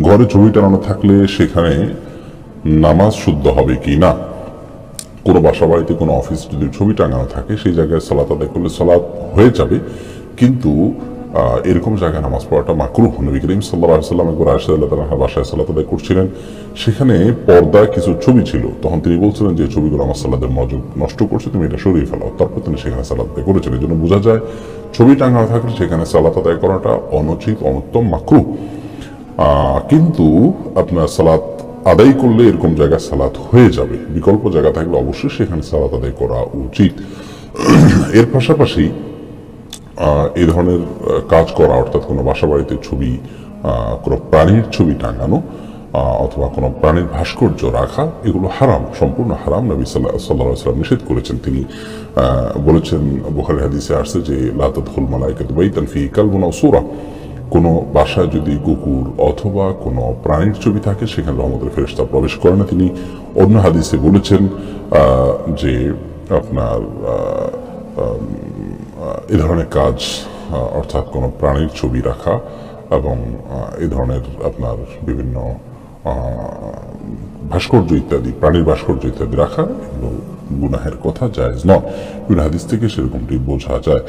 ঘরে ছবি টানানো থাকলে সেখানে নামাজ শুদ্ধ হবে কি না। কোনো বাসা বাড়িতে কোনো অফিস যদি ছবি টাঙানো থাকে সেই জায়গায় সালাত আদায় করলে সালাত হয়ে যাবে, কিন্তু এরকম জায়গায় নামাজ পড়াটা মাকরুহ। নবী করিম সাল্লাল্লাহু আলাইহি ওয়াসাল্লাম একবার আয়েশা রাদিয়াল্লাহু তাআলার বাসায় সালাত আদায় করছিলেন, সেখানে পর্দায় কিছু ছবি ছিল। তখন তিনি বলছিলেন যে ছবিগুলো আমার সালাতের মনোযোগ নষ্ট করছে, তুমি এটা সরিয়ে ফেলো। তারপর তিনি সেখানে সালাত আদায় করেছেন। এই জন্য বোঝা যায় ছবি টাঙানো থাকলে সেখানে সালাত আদায় করাটা অনুচিত, অনুত্তম, মাকরুহ। কিন্তু আপনার সালাত আদায় করলে এরকম জায়গায় সালাত হয়ে যাবে। বিকল্প জায়গা থাকলে অবশ্যই সেখানে সালাত আদায় করা উচিত। এর পাশাপাশি এই ধরনের কাজ করা, অর্থাৎ কোনো বাসা বাড়িতে ছবি, কোনো প্রাণীর ছবি টাঙানো অথবা কোনো প্রাণীর ভাস্কর্য রাখা, এগুলো হারাম, সম্পূর্ণ হারাম। নবী সাল্লাল্লাহু আলাইহি ওয়াসাল্লাম নিষেধ করেছেন। তিনি বলেছেন, বুখারী হাদিসে আসছে যে লা তাদখুল মালাইকাতু বাইতান ফিহি কালবুন আও সূরা, কোনো বাসায় যদি কুকুর অথবা কোনো প্রাণীর ছবি থাকে সেখানে রহমতের ফেরেশতা প্রবেশ করে না। তিনি অন্য হাদিসে বলেছেন যে আপনার এ ধরনের কাজ, অর্থাৎ কোনো প্রাণীর ছবি রাখা এবং এ ধরনের আপনার বিভিন্ন ভাস্কর্য ইত্যাদি, প্রাণীর ভাস্কর্য ইত্যাদি রাখা, এগুলো গুনাহের কথা, জায়েজ নয়। বিভিন্ন হাদিস থেকে সেরকমটি বোঝা যায়।